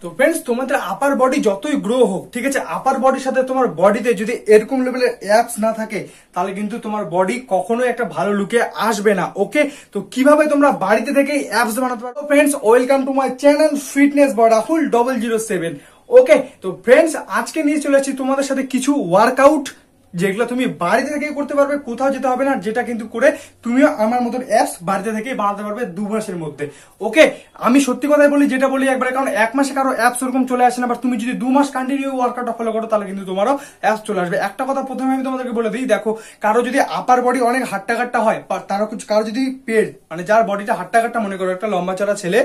তো फ्रेंड्स তোমাদের আপার বডি যতই গ্রো হোক, ঠিক আছে, আপার বডির সাথে তোমার বডিতে যদি এরকম লেভেলের অ্যাপস না থাকে তাহলে কিন্তু তোমার বডি কখনোই একটা ভালো লুকে আসবে না। ওকে, তো কিভাবে তোমরা বাড়িতে থেকেই অ্যাপস বানাতে পারো? Friends welcome to my channel fitness বডাফুল 007। ওকে, তো ফ্রেন্ডস আজকে নিয়ে চলে আসছি তোমাদের সাথে কিছু ওয়ার্কআউট যেগুলো তুমি বাড়িতে থেকেই করতে পারবে, কোথাও যেতে হবে না, যেটা কিন্তু করে তুমিও আমার মতন অ্যাপস বাড়িতে থেকেই বানাতে পারবে 2 মাসের মধ্যে। ওকে, আমি সত্যি কথাই বলি, যেটা বলি একবারে, কারণ 1 মাসে কারো অ্যাপস ওরকম চলে আসে না, বাট তুমি যদি 2 মাস কন্টিনিউ ওয়ার্কআউটটা ফলো করো তাহলে কিন্তু তোমারও অ্যাপস চলে আসবে। একটা কথা প্রথমে আমি তোমাদেরকে বলে দিই, দেখো, কারো যদি আপার বডি অনেক হাট্টাকাট্টা হয়, কারো যদি পেট, মানে যার বডিটা হাট্টাকাট্টা, মনে করো একটা লম্বা চড়া ছেলে,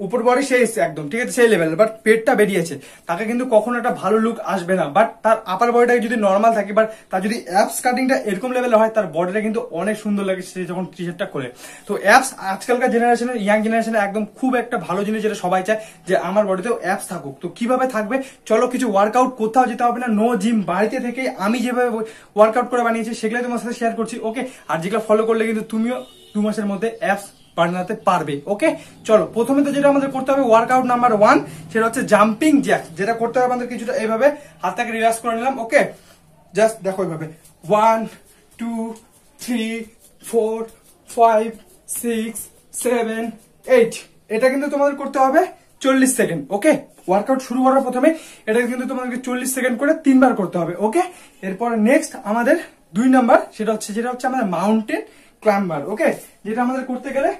উপর বডি সেই একদম ঠিক আছে সেই লেভেল, বাট পেটটা বেরিয়েছে, তাকে কিন্তু কখনো একটা ভালো লুক আসবে না। বাট তার আপার বডিটা যদি নর্মাল থাকে, বাট তার যদি অ্যাপস কাটিংটা এরকম লেভেলে হয়, তার বডিটা কিন্তু অনেক সুন্দর লাগে সে যখন টি শার্টটা করে। তো অ্যাপস আজকালকার জেনারেশনের, ইয়াং জেনারেশনের একদম খুব একটা ভালো জিনিস, যেটা সবাই চায় যে আমার বডিতেও অ্যাপস থাকুক। তো কিভাবে থাকবে, চলো কিছু ওয়ার্কআউট, কোথাও যেতে হবে না, নো জিম, বাড়িতে থেকে আমি যেভাবে ওয়ার্কআউট করে বানিয়েছি সেগুলো তোমার সাথে শেয়ার করছি। ওকে, আর যেগুলো ফলো করলে কিন্তু তুমিও 2 মাসের মধ্যে অ্যাপস বানাতে পারবে। ওকে, চলো প্রথমে তো যেটা আমাদের করতে হবে, ওয়ার্কআউট নাম্বার 1, সেটা হচ্ছে জাম্পিং জ্যাক। যেটা করতে হবে আমাদের কিছুটা এইভাবে হাতটাকে রিল্যাক্স করে নিলাম। ওকে, জাস্ট দেখো এইভাবে 1 2 3 4 5 6 7 8। এটা কিন্তু তোমাদের করতে হবে 40 সেকেন্ড। ওকে, ওয়ার্কআউট শুরু করার প্রথমে এটা কিন্তু তোমাদেরকে 40 সেকেন্ড করে 3 বার করতে হবে। ওকে, এরপরে নেক্সট আমাদের 2 নাম্বার, যেটা হচ্ছে আমাদের মাউন্টেন ক্লাইম্বার। ওকে, যেটা আমাদের করতে গেলে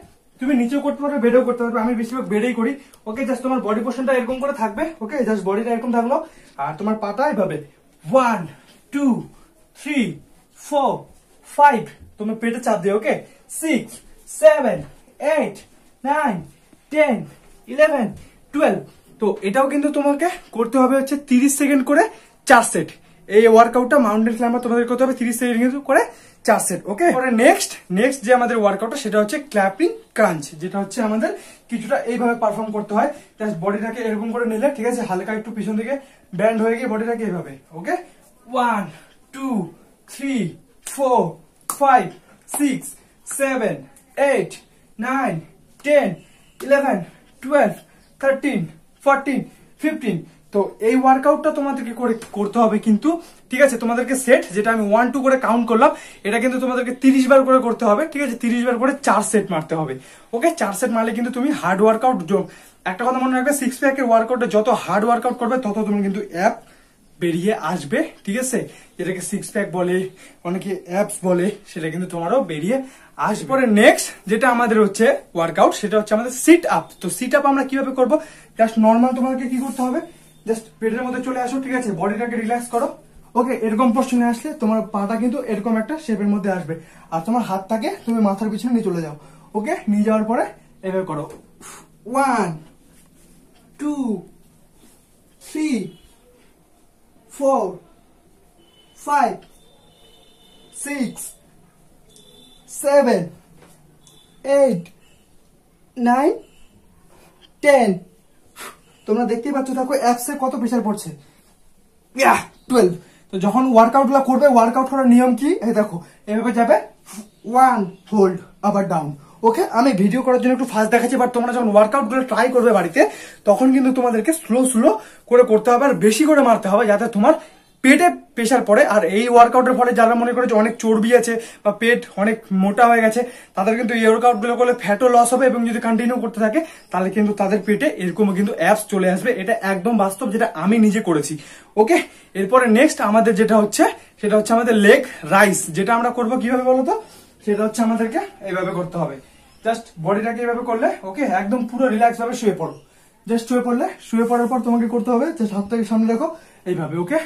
তুমি নিচেও করতে পারবে, বেডেও করতে পারবে, আমি বেশিরভাগ বেডেই করি। ওকে, জাস্ট তোমার বডি পোর্শনটা এরকম করে থাকবে। ওকে, জাস্ট বডিটা এরকম থাকলো, আর তোমার পাটা এভাবে 1 2 3 4 5, তোমার পেটে চাপ দিয়ে। ওকে, 6 7 8 9 10 11 12। তো এটাও কিন্তু তোমাকে করতে হবে হচ্ছে 30 সেকেন্ড করে 4 সেট। এই ওয়ার্কআউটটা মাউন্টেন ক্লাইম্বার তোমাদের করতে হবে 30 সেকেন্ড করে 4 সেট। ওকে, পরে নেক্সট যে আমাদের ওয়ার্কআউটটা, সেটা হচ্ছে ক্ল্যাপিং ক্রাঞ্চ, যেটা হচ্ছে আমাদের কিছুটা এইভাবে পারফর্ম করতে হয়। জাস্ট বডিটাকে এরকম করে নিলে, ঠিক আছে, হালকা একটু পিছন দিকে ব্যান্ড হয়ে গিয়ে বডিটাকে এইভাবে। ওকে, 1 2 3 4 5 6 7 8 9 10 11 12 13 14 15। তো এই ওয়ার্কআউটটা তোমাদেরকে করতে হবে কিন্তু, ঠিক আছে, তোমাদেরকে সেট, যেটা আমি 1 2 করে কাউন্ট করলাম, এটা কিন্তু তোমাদেরকে 30 বার করে করতে হবে। ঠিক আছে, 30 বার করে 4 সেট মারতে হবে। ওকে, 4 সেট মারলে কিন্তু তুমি হার্ড ওয়ার্কআউট, একটা কথা মনে রাখবে, 6 প্যাকের ওয়ার্কআউটে যত হার্ড ওয়ার্কআউট করবে তত তুমি কিন্তু অ্যাপ বেরিয়ে আসবে। ঠিক আছে, যেটাকে 6 প্যাক বলে, অনেকে অ্যাপস বলে, সেটা কিন্তু তোমারও বেরিয়ে আসবে। পরে নেক্সট যেটা আমাদের হচ্ছে ওয়ার্কআউট, সেটা হচ্ছে আমাদের সিট আপ। তো সিট আপ আমরা কিভাবে করবো, জাস্ট নর্মাল তোমাকে কি করতে হবে, জাস্ট পেটের মধ্যে চলে আসো, ঠিক আছে, বডিটাকে রিল্যাক্স করো। ওকে, এরকম পজিশনে আসলে তোমার পাটা কিন্তু এরকম একটা শেপের মধ্যে আসবে, আর তোমার হাতটাকে তুমি মাথার পিছনে নিয়ে চলে যাও। ওকে, নিয়ে যাওয়ার পরে এভাবে করো 1 2 3 4 5 6 7 8 9 10। তোমরা দেখতেই পাচ্ছ, দেখো অ্যাপসে কত প্রেসার পড়ছে, 12। তো যখন ওয়ার্কআউট গুলো করবে, ওয়ার্কআউট করার নিয়ম কি, এই দেখো এভাবে যাবে, 1 হোল্ড, আবার ডাউন। ওকে, আমি ভিডিও করার জন্য একটু ফাস্ট দেখাচ্ছি, বাট তোমরা যখন ওয়ার্কআউট গুলো ট্রাই করবে বাড়িতে, তখন কিন্তু তোমাদেরকে স্লো করে করতে হবে, আর বেশি করে মারতে হবে, যাতে তোমার পেটে প্রেসার পড়ে। আর এই ওয়ার্কআউটের ফলে যারা মনে করে যে অনেক চর্বি আছে বা পেট অনেক মোটা হয়ে গেছে, তাদের কিন্তু এই ওয়ার্কআউট গুলো করলে ফ্যাটও লস হবে, এবং যদি কন্টিনিউ করতে থাকে তাহলে কিন্তু তাদের পেটে এরকম কিন্তু অ্যাপস চলে আসবে। এটা একদম বাস্তব, যেটা আমি নিজে করেছি। ওকে, এরপরে নেক্সট আমাদের যেটা হচ্ছে, সেটা হচ্ছে আমাদের লেগ রাইস। যেটা আমরা করবো কিভাবে বলতো, সেটা হচ্ছে আমাদেরকে এইভাবে করতে হবে, জাস্ট বডিটাকে এইভাবে করলে, ওকে, একদম পুরো রিল্যাক্স ভাবে শুয়ে পড়ো। জাস্ট শুয়ে পড়ার পর তোমাকে করতে হবে, জাস্ট হাতটাকে সামনে রাখো এইভাবে। ওকে,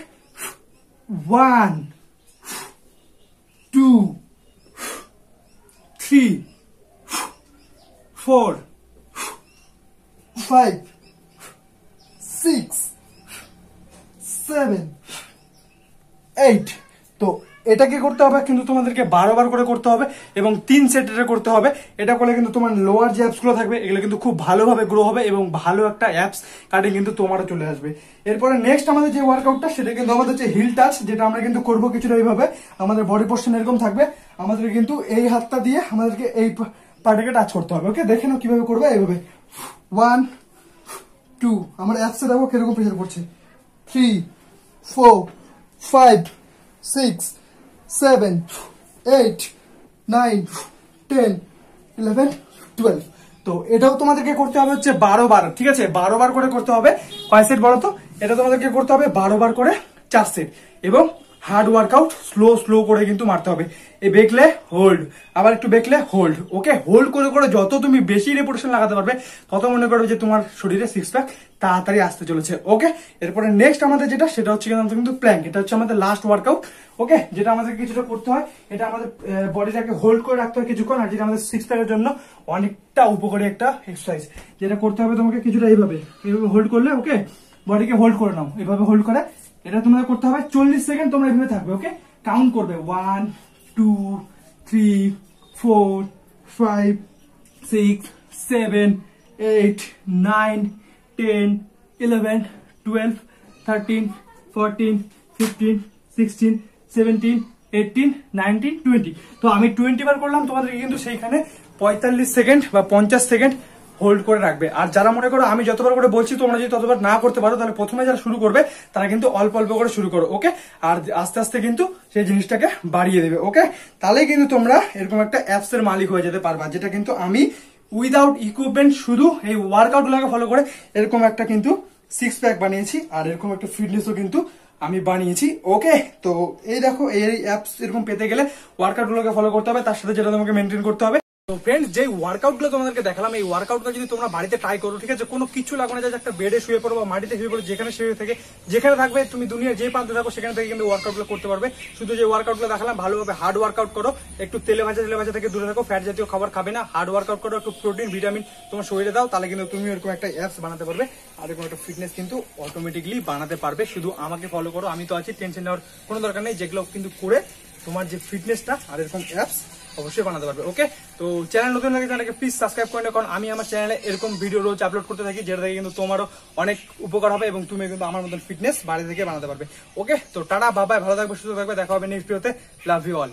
1 2 3 4 5 6 7 8। তো এটাকে করতে হবে কিন্তু তোমাদেরকে 12 বার করে করতে হবে, এবং 3 সেটের করতে হবে। এটা করলে কিন্তু তোমার লোয়ার যে অ্যাপস গুলো থাকবে, এগুলো কিন্তু খুব ভালোভাবে গ্রো হবে, এবং ভালো একটা অ্যাপস কাটিং কিন্তু তোমারও চলে আসবে। এরপরে নেক্সট আমাদের যে ওয়ার্কআউটটা, সেটা কিন্তু আমাদের হচ্ছে হিল টাচ, যেটা আমরা কিন্তু করবো কিছুটা এইভাবে, আমাদের বডি পোর্শন এরকম থাকবে, আমাদের কিন্তু এই হাতটা দিয়ে আমাদেরকে এই পাটাকে টাচ করতে হবে। ওকে, দেখে নাও কিভাবে করবে, এইভাবে 1 2, আমার অ্যাপসে দেখো কিরকম প্রেসার করছে, 3, 4, 5, 6, 7, 8, 9, 10, 11, 12। তো এটাও তোমাদেরকে করতে হবে হচ্ছে 12 বার, ঠিক আছে? 12 বার করে করতে হবে। কয় সেট বলো তো? এটা তোমাদেরকে করতে হবে 12 বার করে 4 সেট, এবং হার্ড ওয়ার্কআউট স্লো করে কিন্তু মারতে হবে। এই বেকলে হোল্ড, আবার একটু বেকলে হোল্ড, ওকে? হোল্ড করে করে যত তুমি বেশি রেপুটেশন লাগাতে পারবে, তত মনে করবে যে তোমার শরীরে সিক্স প্যাক তাড়াতাড়ি আসতে চলেছে, ওকে? এরপরে নেক্সট আমাদের যেটা, সেটা হচ্ছে কিন্তু প্ল্যাঙ্ক। এটা হচ্ছে আমাদের লাস্ট ওয়ার্কআউট, ওকে? যেটা আমাদের কিছুটা করতে হয়, এটা আমাদের বডিটাকে হোল্ড করে রাখতে হয় কিছুক্ষণ, আর যেটা আমাদের সিক্স প্যাকের জন্য অনেকটা উপকারী একটা এক্সারসাইজ। যেটা করতে হবে তোমাকে কিছুটা এইভাবে হোল্ড করলে, ওকে? বডিকে হোল্ড করে নাও, এইভাবে হোল্ড করে। এটা তোমাদের করতে হবে 40 সেকেন্ড, তোমরা এইভাবে থাকবে, ওকে? কাউন্ট করবে 1, 2, 3, 4, 5, 6, 7, 8, 9, 10, 11, 12, 13, 14, 15, 16, 17, 18, 19, 20। তো আমি 20 বার করলাম, তোমাদেরকে কিন্তু সেইখানে 45 সেকেন্ড বা 50 সেকেন্ড হোল্ড করে রাখবে। আর যারা মনে করো আমি যতবার করে বলছি তোমরা যদি ততবার না করতে পারো, তাহলে প্রথমে যারা শুরু করবে তারা কিন্তু অল্প অল্প করে শুরু করো, ওকে? আর আস্তে আস্তে কিন্তু সেই জিনিসটাকে বাড়িয়ে দেবে, ওকে? তাহলেই কিন্তু তোমরা এরকম একটা অ্যাপস এর মালিক হয়ে যেতে পারবা, যেটা কিন্তু আমি উইদাউট ইকুইপমেন্ট শুধু এই ওয়ার্কআউট গুলোকে ফলো করে এরকম একটা কিন্তু সিক্স প্যাক বানিয়েছি, আর এরকম একটা ফিটনেসও কিন্তু আমি বানিয়েছি, ওকে? তো এই দেখো, এই অ্যাপস এরকম পেতে গেলে ওয়ার্কআউট গুলোকে ফলো করতে হবে, তার সাথে যেটা তোমাকে মেনটেন করতে হবে। তো ফ্রেন্ডস, যে ওয়ার্কআউট গুলো তোমাদেরকে দেখালাম, এই ওয়ার্কআউট গুলো যদি তোমরা বাড়িতে ট্রাই করো, ঠিক আছে? কোনো কিছু লাগবে না, একটা বেডে শুয়ে পড়ো বা মাটিতে শুয়ে পড়ো, যেখানে শুয়ে থেকে যেখানে থাকবে, তুমি দুনিয়ার যে প্রান্তে থাকো সেখানে থেকে কিন্তু ওয়ার্কআউট গুলো করতে পারবে। শুধু যে ওয়ার্কআউট গুলো দেখালাম, ভালোভাবে হার্ড ওয়ার্কআউট করো, একটু তেলে ভাজা থেকে দূরে থাকো, ফ্যাট জাতীয় খাবার খাবে না, হার্ড ওয়ার্কআউট করো, একটু প্রোটিন ভিটামিন তোমার শরীরে দাও, তাহলে কিন্তু তুমি এরকম একটা অ্যাপস বানাতে পারবে, আর এরকম একটা ফিটনেস কিন্তু অটোমেটিকলি বানাতে পারবে। শুধু আমাকে ফলো করো, আমি তো আছি, টেনশন নেওয়ার কোনো দরকার নেই। যেগুলো কিন্তু করে তোমার যে ফিটনেসটা আর এরকম অ্যাপস অবশ্যই বানাতে পারবে, ওকে? তো চ্যানেল নতুন লাগে চ্যানেলকে প্লিজ সাবস্ক্রাইব করে নাও, কারণ আমি আমার চ্যানেলে এরকম ভিডিও রোজ আপলোড করতে থাকি, যেটা থেকে কিন্তু তোমারও অনেক উপকার হবে, এবং তুমি কিন্তু আমার মতন ফিটনেস বাড়ি থেকে বানাতে পারবে, ওকে? তো টাটা, বাবাই, ভালো থাকবে, সুস্থ থাকবে, দেখা হবে নেক্সট ভিডিওতে। Love you all.